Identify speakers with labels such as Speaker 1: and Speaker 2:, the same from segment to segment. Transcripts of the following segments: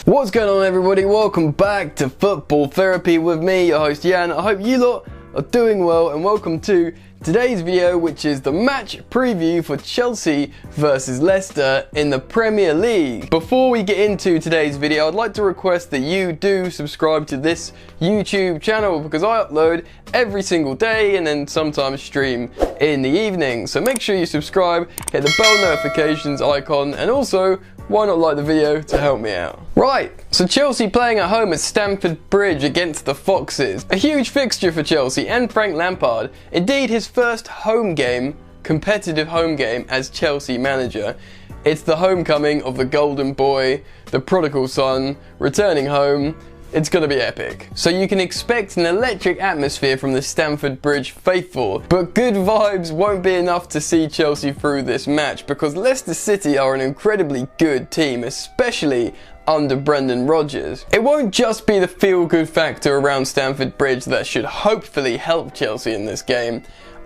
Speaker 1: What's going on, everybody? Welcome back to Football Therapy with me, your host Jan. I hope you lot are doing well, and welcome to today's video, which is the match preview for Chelsea versus Leicester in the Premier League. Before we get into today's video, I'd like to request that you do subscribe to this YouTube channel because I upload every single day and then sometimes stream in the evening. So make sure you subscribe, hit the bell notifications icon, and also why not like the video to help me out? Right, so Chelsea playing at home at Stamford Bridge against the Foxes. A huge fixture for Chelsea and Frank Lampard. Indeed, his first home game, competitive home game as Chelsea manager. It's the homecoming of the golden boy, the prodigal son, returning home. It's going to be epic. So you can expect an electric atmosphere from the Stamford Bridge faithful, but good vibes won't be enough to see Chelsea through this match because Leicester City are an incredibly good team, especially under Brendan Rodgers. It won't just be the feel-good factor around Stamford Bridge that should hopefully help Chelsea in this game.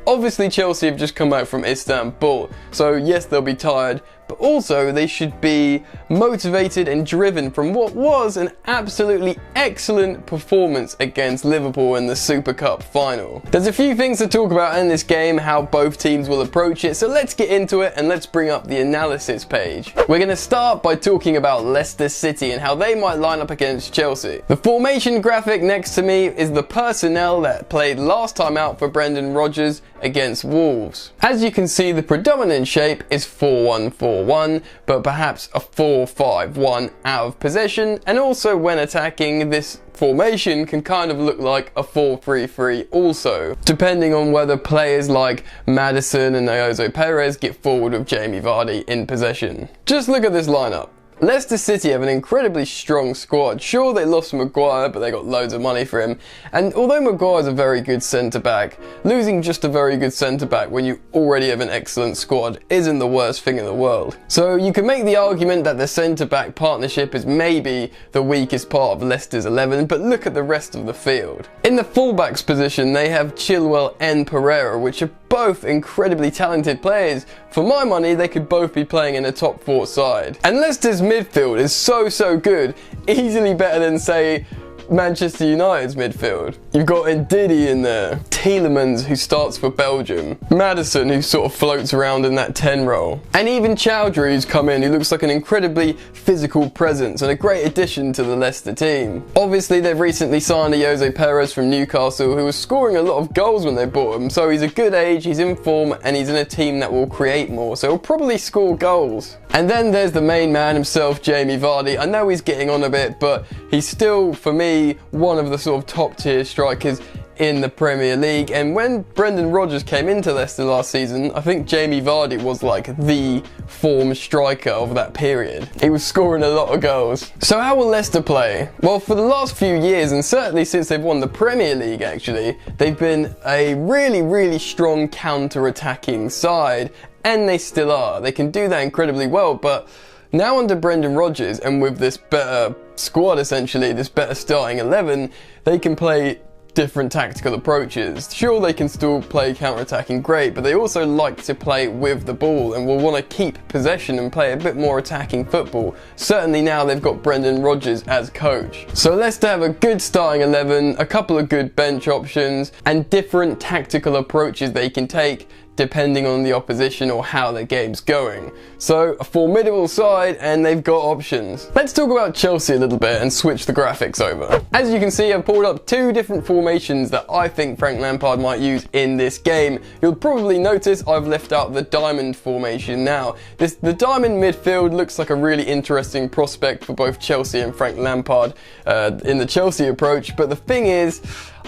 Speaker 1: Obviously, Chelsea have just come out from Istanbul, so yes, they'll be tired, but also they should be motivated and driven from what was an absolutely excellent performance against Liverpool in the Super Cup final. There's a few things to talk about in this game, how both teams will approach it, so let's get into it and let's bring up the analysis page. We're going to start by talking about Leicester City and how they might line up against Chelsea. The formation graphic next to me is the personnel that played last time out for Brendan Rodgers against Wolves. As you can see, the predominant shape is 4-1-4-1, but perhaps a 4-5-1 out of possession, and also when attacking, this formation can kind of look like a 4-3-3 also, depending on whether players like Maddison and Jose Perez get forward with Jamie Vardy in possession. Just look at this lineup. Leicester City have an incredibly strong squad. Sure, they lost Maguire, but they got loads of money for him. And although Maguire's a very good centre-back, losing just a very good centre-back when you already have an excellent squad isn't the worst thing in the world. So you can make the argument that the centre-back partnership is maybe the weakest part of Leicester's 11, but look at the rest of the field. In the fullbacks position, they have Chilwell and Pereira, which are both incredibly talented players. For my money, they could both be playing in a top 4 side. And Leicester's midfield is so good, easily better than, say, Manchester United's midfield. You've got Ndidi in there, Tielemans, who starts for Belgium, Maddison, who sort of floats around in that 10 role, and even Chowdhury, who's come in, who looks like an incredibly physical presence and a great addition to the Leicester team. Obviously, they've recently signed a Jose Perez from Newcastle, who was scoring a lot of goals when they bought him, so he's a good age, he's in form, and he's in a team that will create more, so he'll probably score goals. And then there's the main man himself, Jamie Vardy. I know he's getting on a bit, but he's still, for me, one of the sort of top tier strikers in the Premier League. And when Brendan Rodgers came into Leicester last season, I think Jamie Vardy was like the form striker of that period. He was scoring a lot of goals. So how will Leicester play? Well, for the last few years, and certainly since they've won the Premier League actually, they've been a really strong counter-attacking side, and they still are. They can do that incredibly well, but now under Brendan Rodgers and with this better squad essentially, this better starting 11, they can play different tactical approaches. Sure, they can still play counter-attacking great, but they also like to play with the ball and will want to keep possession and play a bit more attacking football. Certainly now they've got Brendan Rodgers as coach. So Leicester have a good starting 11, a couple of good bench options, and different tactical approaches they can take depending on the opposition or how the game's going. So a formidable side, and they've got options. Let's talk about Chelsea a little bit and switch the graphics over. As you can see, I've pulled up 2 different formations that I think Frank Lampard might use in this game. You'll probably notice I've left out the diamond formation now. The diamond midfield looks like a really interesting prospect for both Chelsea and Frank Lampard in the Chelsea approach, but the thing is,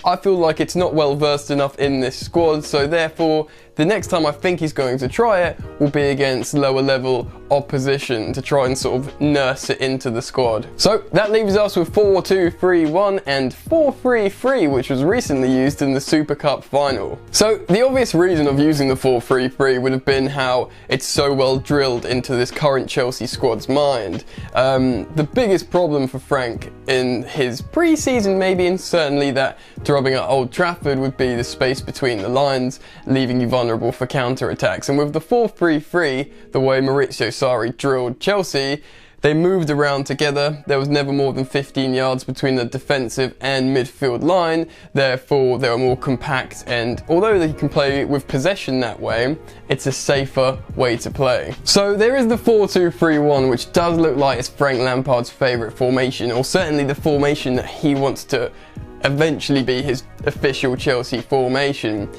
Speaker 1: I feel like it's not well versed enough in this squad, so therefore the next time I think he's going to try it will be against lower level opposition to try and sort of nurse it into the squad. So that leaves us with 4-2-3-1 and 4-3-3, which was recently used in the Super Cup final. So the obvious reason of using the 4-3-3 would have been how it's so well drilled into this current Chelsea squad's mind. The biggest problem for Frank in his pre-season maybe, and certainly that drubbing at Old Trafford, would be the space between the lines, leaving you vulnerable for counter-attacks. And with the 4-3-3, the way Maurizio Sarri drilled Chelsea, They moved around together. There was never more than 15 yards between the defensive and midfield line. Therefore, they were more compact, and although they can play with possession that way, it's a safer way to play. So there is the 4-2-3-1, which does look like it's Frank Lampard's favourite formation, or certainly the formation that he wants to eventually be his official Chelsea formation.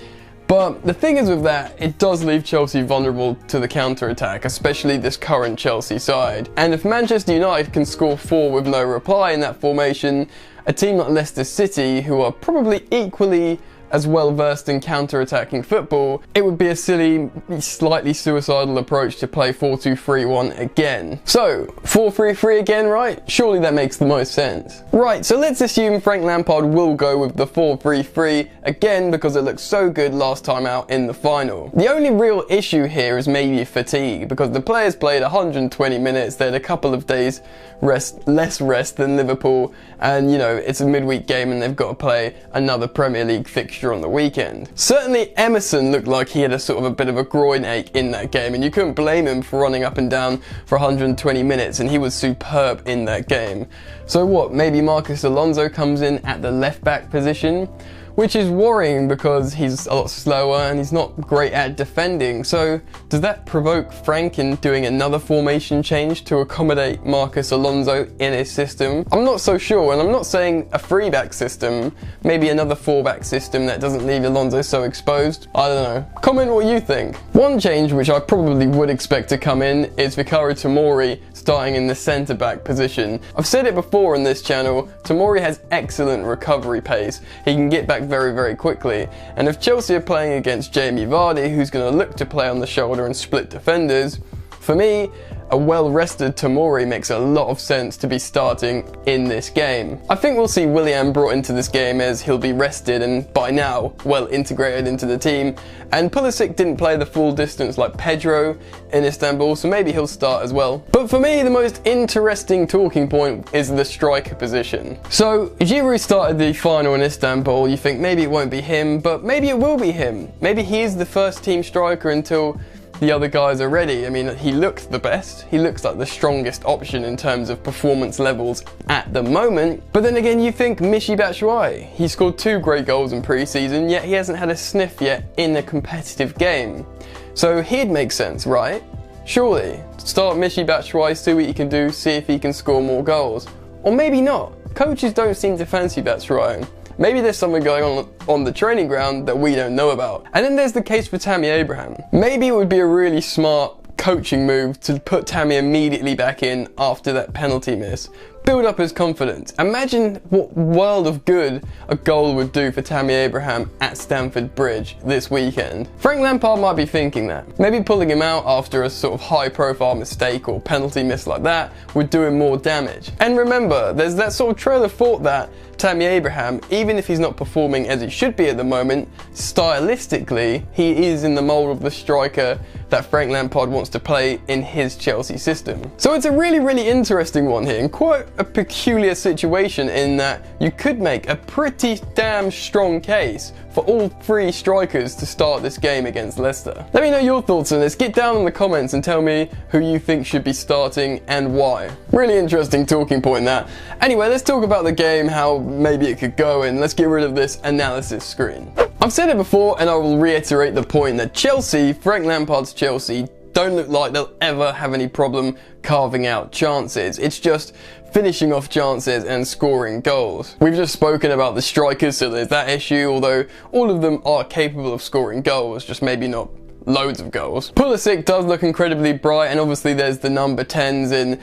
Speaker 1: But the thing is with that, it does leave Chelsea vulnerable to the counter-attack, especially this current Chelsea side. And if Manchester United can score 4 with no reply in that formation, a team like Leicester City, who are probably equally as well versed in counter-attacking football, it would be a silly, slightly suicidal approach to play 4-2-3-1 again. So, 4-3-3 again, right? Surely that makes the most sense. Right, so let's assume Frank Lampard will go with the 4-3-3 again because it looked so good last time out in the final. The only real issue here is maybe fatigue, because the players played 120 minutes, they had a couple of days less rest than Liverpool, and you know, it's a midweek game and they've got to play another Premier League fixture on the weekend. Certainly Emerson looked like he had a sort of a bit of a groin ache in that game, and you couldn't blame him for running up and down for 120 minutes, and he was superb in that game. So what, maybe Marcus Alonso comes in at the left back position? Which is worrying because he's a lot slower and he's not great at defending. So does that provoke Frank in doing another formation change to accommodate Marcus Alonso in his system? I'm not so sure, and I'm not saying a 3-back system, maybe another 4-back system that doesn't leave Alonso so exposed. I don't know. Comment what you think. One change which I probably would expect to come in is Fikayo Tomori starting in the centre-back position. I've said it before on this channel, Tomori has excellent recovery pace. He can get back very, very quickly, and if Chelsea are playing against Jamie Vardy, who's going to look to play on the shoulder and split defenders, for me, a well-rested Tomori makes a lot of sense to be starting in this game. I think we'll see Willian brought into this game as he'll be rested and by now well integrated into the team, and Pulisic didn't play the full distance like Pedro in Istanbul, so maybe he'll start as well. But for me, the most interesting talking point is the striker position. So Giroud started the final in Istanbul. You think maybe it won't be him, but maybe it will be him. Maybe he is the first team striker until the other guys are ready. I mean, he looks the best. He looks like the strongest option in terms of performance levels at the moment. But then again, you think Michy Batshuayi. He scored 2 great goals in pre-season, yet he hasn't had a sniff yet in a competitive game. So he'd make sense, right? Surely. Start Michy Batshuayi, see what he can do, see if he can score more goals. Or maybe not. Coaches don't seem to fancy Batshuayi. Maybe there's something going on the training ground that we don't know about. And then there's the case for Tammy Abraham. Maybe it would be a really smart coaching move to put Tammy immediately back in after that penalty miss. Build up his confidence. Imagine what world of good a goal would do for Tammy Abraham at Stamford Bridge this weekend. Frank Lampard might be thinking that. Maybe pulling him out after a sort of high-profile mistake or penalty miss like that would do him more damage. And remember, there's that sort of trail of thought that Tammy Abraham, even if he's not performing as he should be at the moment, stylistically, he is in the mould of the striker that Frank Lampard wants to play in his Chelsea system. So it's a really, really interesting one here, and quite a peculiar situation in that you could make a pretty damn strong case for all 3 strikers to start this game against Leicester. Let me know your thoughts on this. Get down in the comments and tell me who you think should be starting and why. Really interesting talking point that. Anyway, let's talk about the game, how maybe it could go, and let's get rid of this analysis screen. I've said it before and I will reiterate the point that Chelsea, Frank Lampard's Chelsea, don't look like they'll ever have any problem carving out chances. It's just finishing off chances and scoring goals. We've just spoken about the strikers, so there's that issue, although all of them are capable of scoring goals, just maybe not loads of goals. Pulisic does look incredibly bright, and obviously there's the number 10s in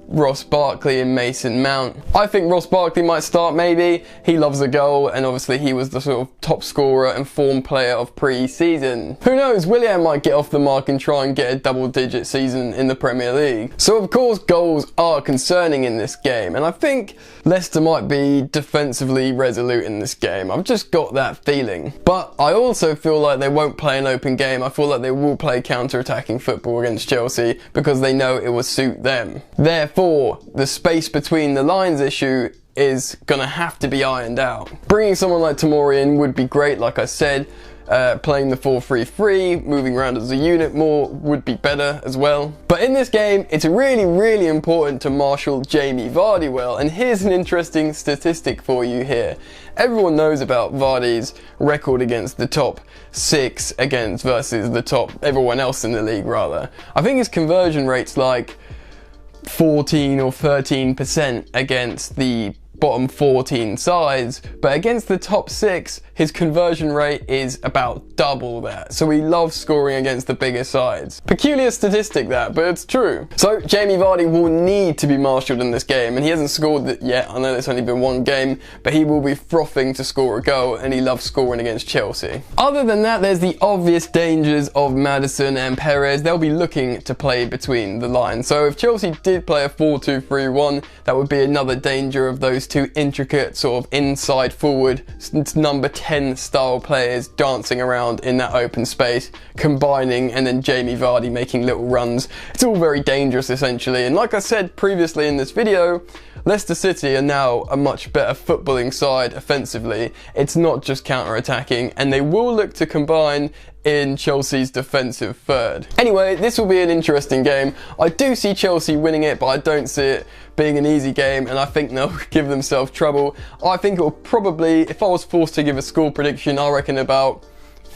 Speaker 1: Ross Barkley and Mason Mount. I think Ross Barkley might start maybe. He loves a goal, and obviously he was the sort of top scorer and form player of pre-season. Who knows, Willian might get off the mark and try and get a double-digit season in the Premier League. So of course goals are concerning in this game, and I think Leicester might be defensively resolute in this game. I've just got that feeling. But I also feel like they won't play an open game. I feel like they will play counter-attacking football against Chelsea because they know it will suit them. Therefore, the space between the lines issue is gonna have to be ironed out. Bringing someone like Tomori in would be great, like I said. playing the 4-3-3, moving around as a unit more would be better as well. But in this game, it's really important to marshal Jamie Vardy well, and here's an interesting statistic for you here. Everyone knows about Vardy's record against the top 6 versus the top everyone else in the league rather. I think his conversion rate's like 14 or 13% against the bottom 14 sides, but against the top 6 his conversion rate is about double that. So he loves scoring against the bigger sides. Peculiar statistic that, but it's true. So Jamie Vardy will need to be marshalled in this game, and he hasn't scored yet. I know it's only been one game, but he will be frothing to score a goal, and he loves scoring against Chelsea. Other than that, there's the obvious dangers of Maddison and Perez. They'll be looking to play between the lines. So if Chelsea did play a 4-2-3-1, that would be another danger of those two intricate sort of inside forward number 10 style players dancing around in that open space, combining, and then Jamie Vardy making little runs. It's all very dangerous essentially, and like I said previously in this video, Leicester City are now a much better footballing side offensively. It's not just counter-attacking, and they will look to combine in Chelsea's defensive third. Anyway, this will be an interesting game. I do see Chelsea winning it, but I don't see it being an easy game, and I think they'll give themselves trouble. I think it will probably, if I was forced to give a score prediction, I reckon about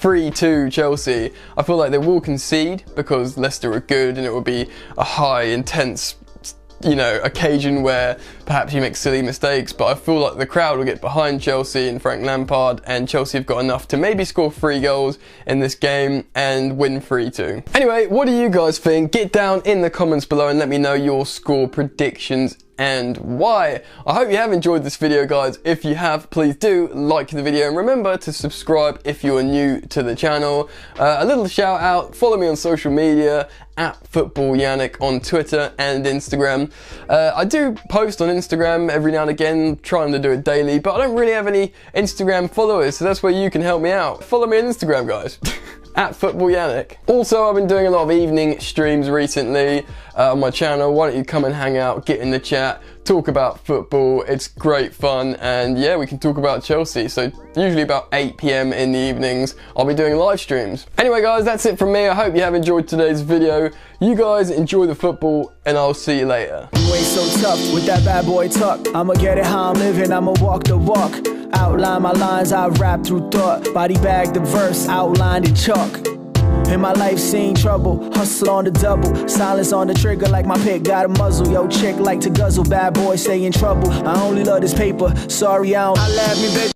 Speaker 1: 3-2 Chelsea. I feel like they will concede because Leicester are good, and it will be a high, intense, you know, occasion where perhaps you make silly mistakes, but I feel like the crowd will get behind Chelsea and Frank Lampard, and Chelsea have got enough to maybe score 3 goals in this game and win 3-2. Anyway, what do you guys think? Get down in the comments below and let me know your score predictions and why. I hope you have enjoyed this video, guys. If you have, please do like the video, and remember to subscribe if you're new to the channel. A little shout out, follow me on social media at FootballYannick on Twitter and Instagram. I do post on Instagram every now and again, trying to do it daily, but I don't really have any Instagram followers, so that's where you can help me out. Follow me on Instagram, guys. At FootballYannick. Also, I've been doing a lot of evening streams recently on my channel. Why don't you come and hang out, get in the chat, talk about football. It's great fun, and yeah, we can talk about Chelsea. So usually about 8 PM in the evenings, I'll be doing live streams. Anyway, guys, that's it from me. I hope you have enjoyed today's video. You guys enjoy the football, and I'll see you later.
Speaker 2: You ain't so tough with that bad boy tuck. I'ma get it how I'm living, I'ma walk the walk. Outline my lines, I rap through thought. Body bag the verse, outlined in chalk. In my life seen trouble, hustle on the double. Silence on the trigger like my pick got a muzzle. Yo, chick like to guzzle, bad boy stay in trouble. I only love this paper, sorry I don't. I laugh me, baby.